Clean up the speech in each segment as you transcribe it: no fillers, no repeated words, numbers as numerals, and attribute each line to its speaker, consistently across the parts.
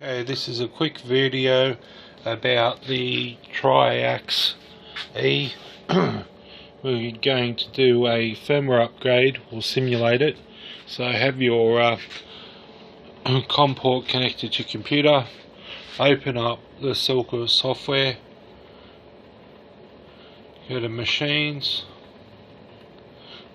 Speaker 1: This is a quick video about the Triax E. We're going to do a firmware upgrade. We'll simulate it. So have your COM port connected to your computer. Open up the Silca software. Go to machines.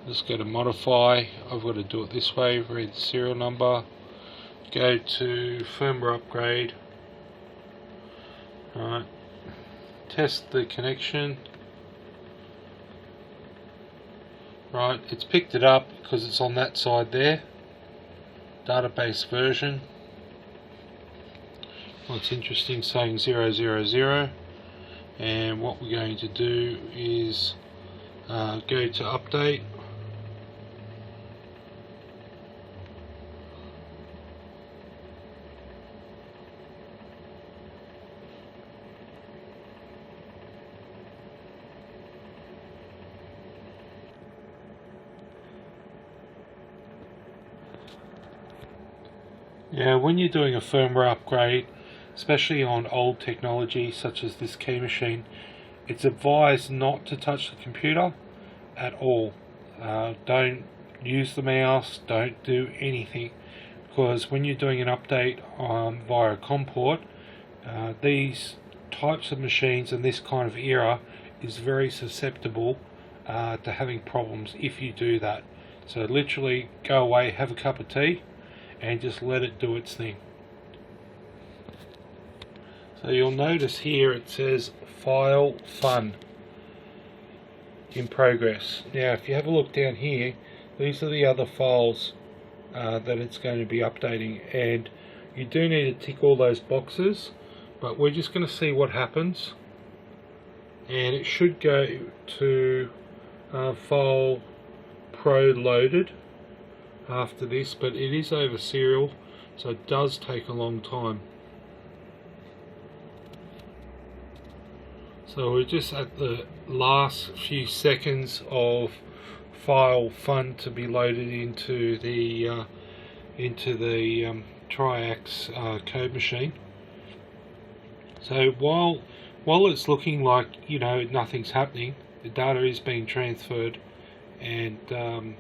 Speaker 1: Just go to modify. I've got to do it this way. Read the serial number. Go to firmware upgrade. Alright, test the connection. Right, it's picked it up because it's on that side there. Database version. What's interesting, saying 000, and what we're going to do is go to update. Now, when you're doing a firmware upgrade, especially on old technology such as this key machine, it's advised not to touch the computer at all. Don't use the mouse, don't do anything, because when you're doing an update via a COM port, these types of machines and this kind of era is very susceptible to having problems if you do that. So literally go away, have a cup of tea, and just let it do its thing. So you'll notice here it says file fun in progress. Now if you have a look down here, these are the other files that it's going to be updating, and you do need to tick all those boxes, but we're just going to see what happens. And it should go to file pro loaded after this, but it is over serial, so it does take a long time. So we're just at the last few seconds of file fun to be loaded into the Triax code machine. So while it's looking like, you know, nothing's happening, the data is being transferred, and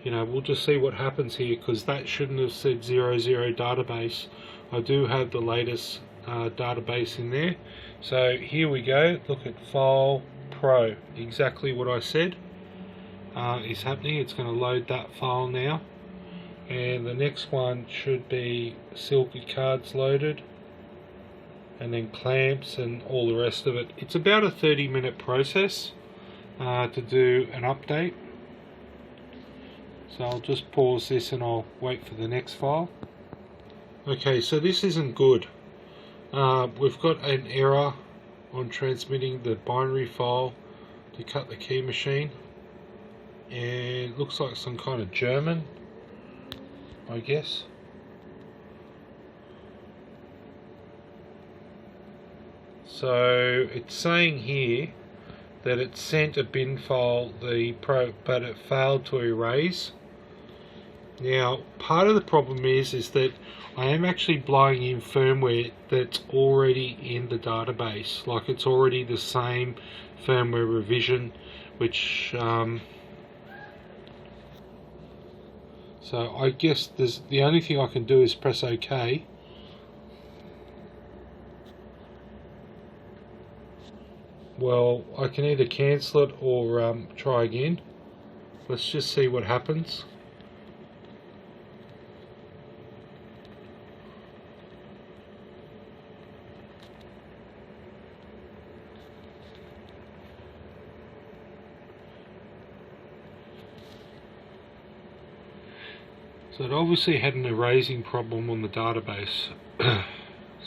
Speaker 1: you know, we'll just see what happens here, because that shouldn't have said 00 database. I do have the latest database in there. So here we go, look at file pro, exactly what I said is happening. It's going to load that file now, and the next one should be Silca cards loaded, and then clamps and all the rest of it. It's about a 30-minute process to do an update. So I'll just pause this and I'll wait for the next file. Okay, so this isn't good. We've got an error on transmitting the binary file to cut the key machine, and it looks like some kind of German, I guess. So it's saying here that it sent a bin file, but it failed to erase. Now, part of the problem is that I am actually blowing in firmware that's already in the database, like it's already the same firmware revision, which so I guess the only thing I can do is press OK. Well, I can either cancel it or try again. Let's just see what happens. So it obviously had an erasing problem on the database.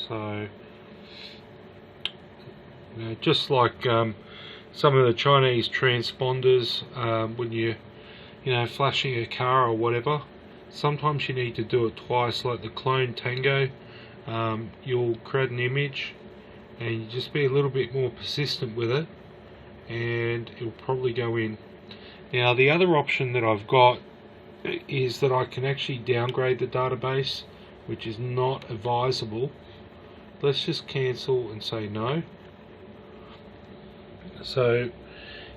Speaker 1: So, you know, just like some of the Chinese transponders, when you know, flashing a car or whatever, sometimes you need to do it twice. Like the clone Tango, you'll create an image and you just be a little bit more persistent with it, and it'll probably go in. Now the other option that I've got is that I can actually downgrade the database which is not advisable. Let's just cancel and say no. So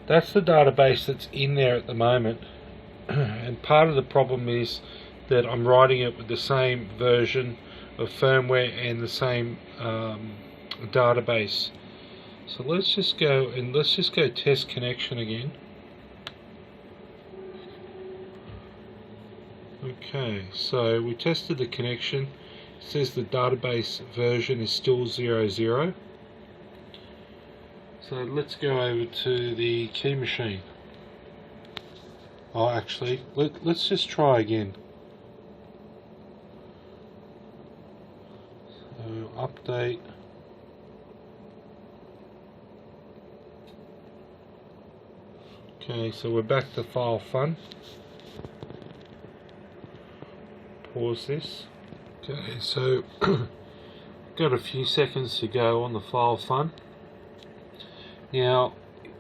Speaker 1: that's the database that's in there at the moment, and part of the problem is that I'm writing it with the same version of firmware and the same database. So let's just go test connection again. Okay, so we tested the connection. It says the database version is still 00. So let's go over to the key machine. Oh, actually, let's just try again. So update. Okay, so we're back to file fun. Pause this. Okay, so got a few seconds to go on the file fun. Now,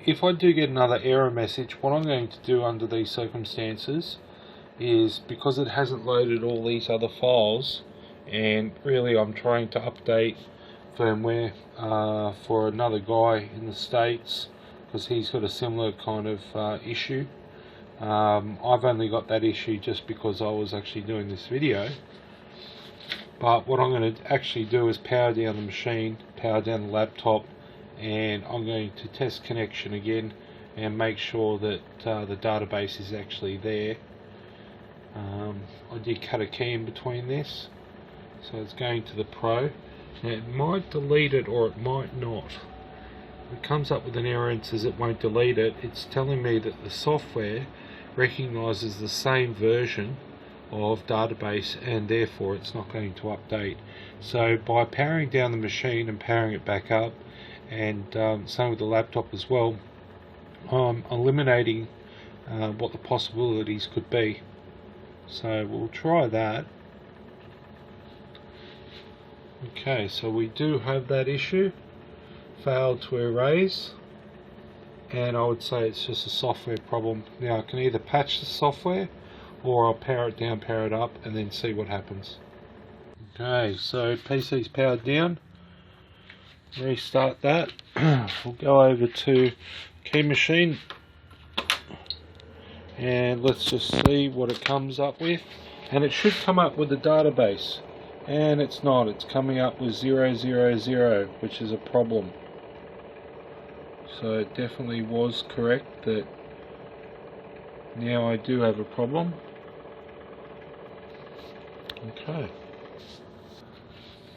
Speaker 1: if I do get another error message, what I'm going to do under these circumstances is, because it hasn't loaded all these other files, and really I'm trying to update firmware for another guy in the States, because he's got a similar kind of issue. I've only got that issue just because I was actually doing this video. But what I'm going to actually do is power down the machine, power down the laptop, and I'm going to test connection again and make sure that the database is actually there. I did cut a key in between this, so it's going to the Pro. Now it might delete it or it might not. It comes up with an error and says it won't delete it. It's telling me that the software recognizes the same version of database and therefore it's not going to update. So by powering down the machine and powering it back up, and same with the laptop as well, I'm eliminating what the possibilities could be. So we'll try that. Okay, so we do have that issue, failed to erase, and I would say it's just a software problem. Now I can either patch the software or I'll power it down, power it up, and then see what happens. Okay, so PC's powered down. Restart that. We'll go over to key machine and let's just see what it comes up with. And it should come up with the database, and it's not. It's coming up with 000, which is a problem. So it definitely was correct that now I do have a problem. Okay.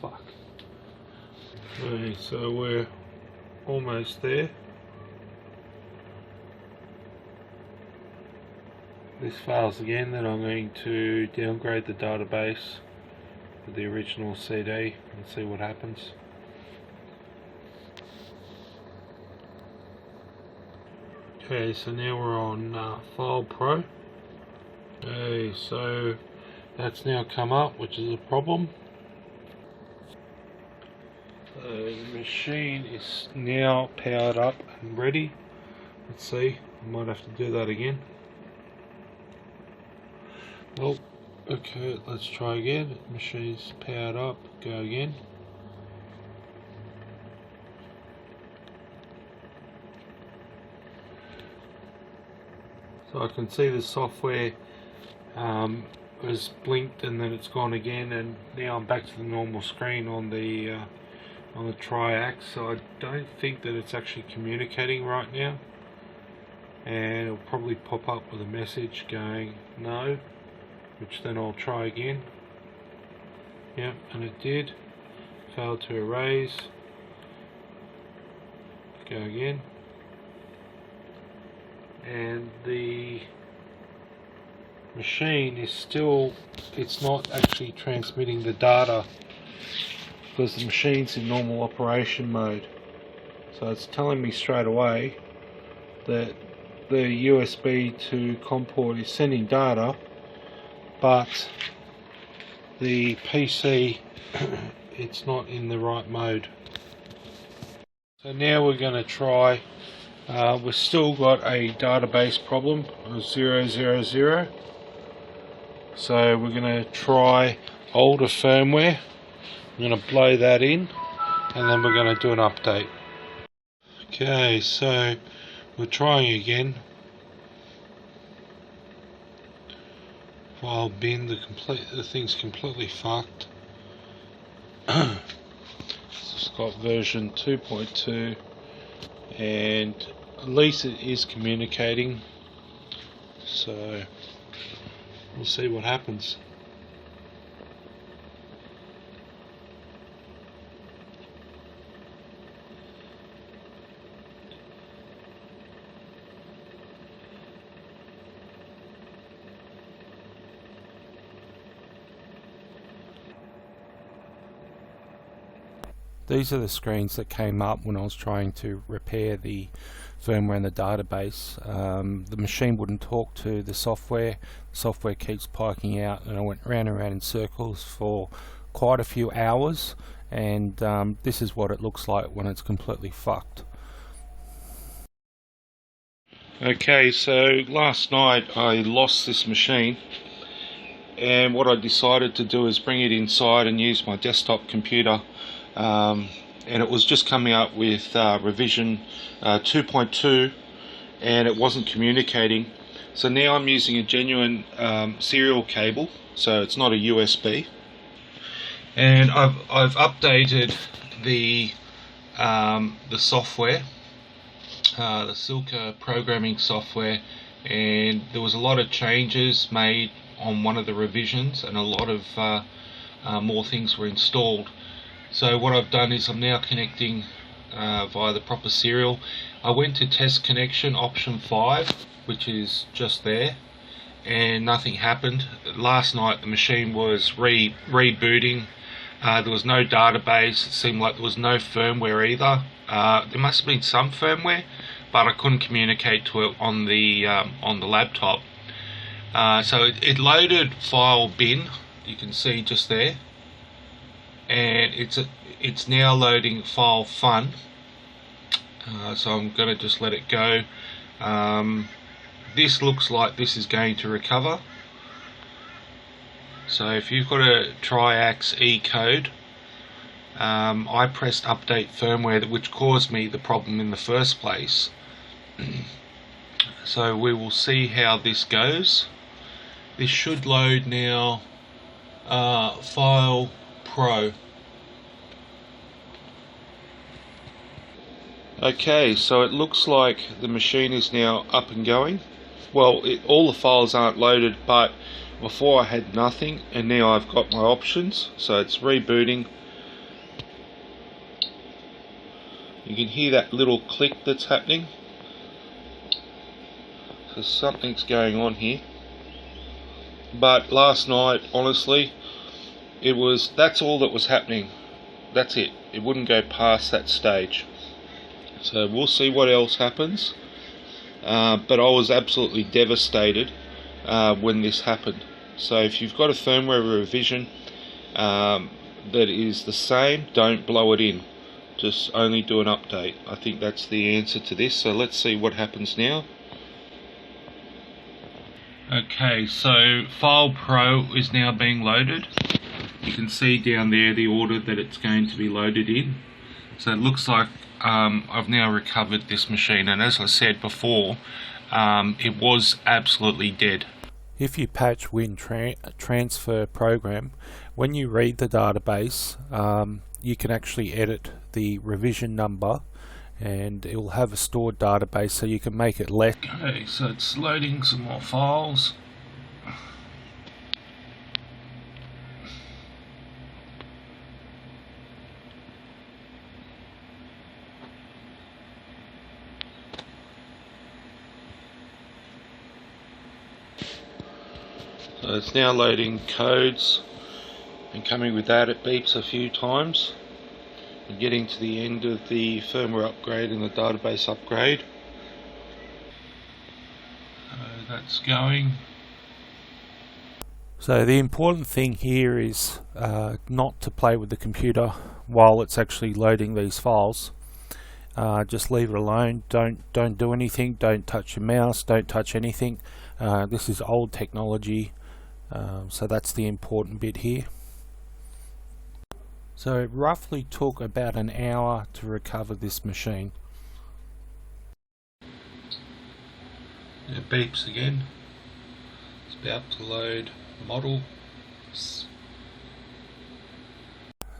Speaker 1: Fuck. Okay, so we're almost there. This fails again, then I'm going to downgrade the database to the original CD and see what happens. Okay, so now we're on File Pro. Okay, so that's now come up, which is a problem. The machine is now powered up and ready. Let's see, I might have to do that again. Well, okay, let's try again. Machine's powered up, go again. So I can see the software was blinked and then it's gone again, and now I'm back to the normal screen on the Triax. So I don't think that it's actually communicating right now, and it'll probably pop up with a message going no, which then I'll try again. Yep, and it did. Failed to erase. Go again. And the machine is still, it's not actually transmitting the data because the machine's in normal operation mode. So it's telling me straight away that the USB to COM port is sending data, but the PC it's not in the right mode. So now we're going to try, we've still got a database problem of 000. So we're going to try older firmware. I'm going to blow that in, and then we're going to do an update. Okay, so we're trying again. File bin, the thing's completely fucked. It's got version 2.2, and at least it is communicating, so we'll see what happens. These are the screens that came up when I was trying to repair the firmware in the database. The machine wouldn't talk to the software. The software keeps piking out, and I went round and round in circles for quite a few hours, and this is what it looks like when it's completely fucked. Okay, so last night I lost this machine, and what I decided to do is bring it inside and use my desktop computer. And it was just coming up with revision 2.2, and it wasn't communicating. So now I'm using a genuine serial cable, so it's not a USB. And I've updated the software, the Silca programming software, and there was a lot of changes made on one of the revisions, and a lot of more things were installed. So what I've done is I'm now connecting via the proper serial. I went to test connection option 5, which is just there, and nothing happened. Last night the machine was rebooting. There was no database. It seemed like there was no firmware either. There must have been some firmware, but I couldn't communicate to it on the laptop. So it loaded file bin. You can see just there. And it's now loading file fun, so I'm going to just let it go. This looks like this is going to recover. So if you've got a Triax E code, I pressed update firmware, which caused me the problem in the first place. So we will see how this goes. This should load now. File Pro. Okay, so it looks like the machine is now up and going. Well, all the files aren't loaded, but before I had nothing, and now I've got my options. So it's rebooting. You can hear that little click that's happening. So something's going on here. But last night, honestly, that's all that was happening. That's it. It wouldn't go past that stage. So we'll see what else happens. But I was absolutely devastated when this happened. So if you've got a firmware revision that is the same, don't blow it in. Just only do an update. I think that's the answer to this. So let's see what happens now. Okay, so File Pro is now being loaded. You can see down there the order that it's going to be loaded in. So it looks like I've now recovered this machine, and as I said before, it was absolutely dead. If you patch Win Transfer Program, when you read the database, you can actually edit the revision number, and it will have a stored database, so you can make it less. Okay, so it's loading some more files. So it's now loading codes, and coming with that it beeps a few times. We're getting to the end of the firmware upgrade and the database upgrade. So that's going. So the important thing here is not to play with the computer while it's actually loading these files. Just leave it alone. Don't do anything. Don't touch your mouse. Don't touch anything. This is old technology, so that's the important bit here. So it roughly took about an hour to recover this machine. It beeps again. It's about to load model.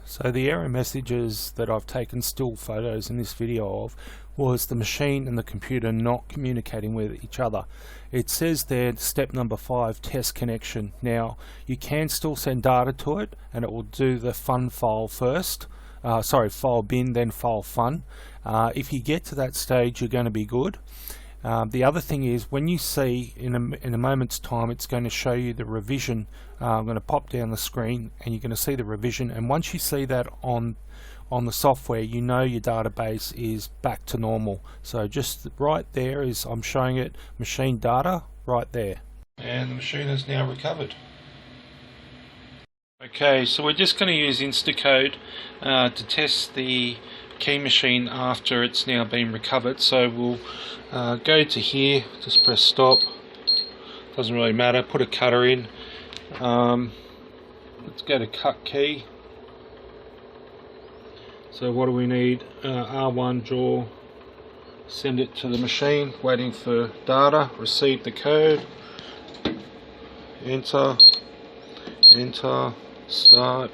Speaker 1: So the error messages that I've taken still photos in this video of was the machine and the computer not communicating with each other. It says there, step number 5, test connection. Now you can still send data to it and it will do the fun file first. File bin, then file fun. If you get to that stage, you're going to be good. The other thing is, when you see in a moment's time, it's going to show you the revision. I'm going to pop down the screen and you're going to see the revision, and once you see that on the software, you know your database is back to normal. So just right there is, I'm showing it, machine data right there, and the machine is now recovered. Okay, so we're just going to use Instacode to test the key machine after it's now been recovered. So we'll go to here, just press stop, doesn't really matter, put a cutter in. Let's go to cut key. So what do we need? R1 draw, send it to the machine, waiting for data, receive the code, enter, enter, start.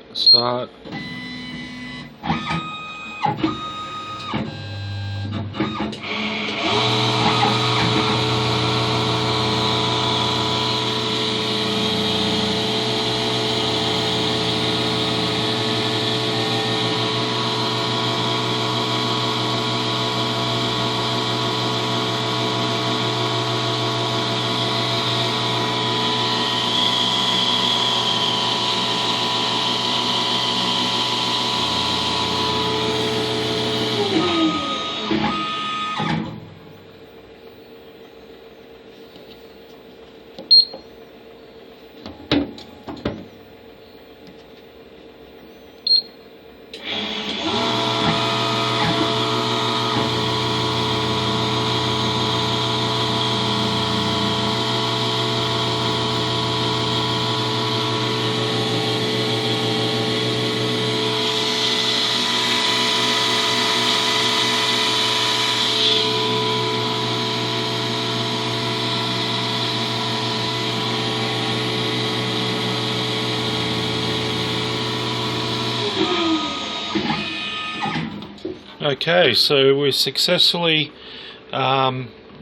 Speaker 1: Okay, so we successfully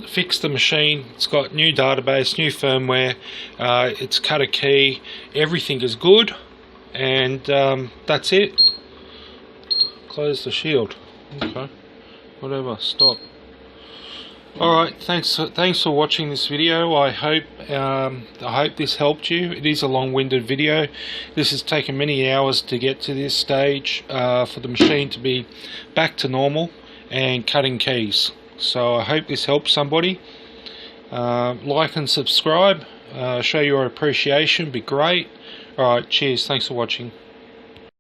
Speaker 1: fixed the machine. It's got new database, new firmware, it's cut a key, everything is good, and that's it. Close the shield. Okay, whatever, stop. Alright, thanks for watching this video. I hope this helped you. It is a long-winded video. This has taken many hours to get to this stage for the machine to be back to normal and cutting keys. So I hope this helps somebody. Like and subscribe. Show your appreciation, be great. Alright, cheers. Thanks for watching.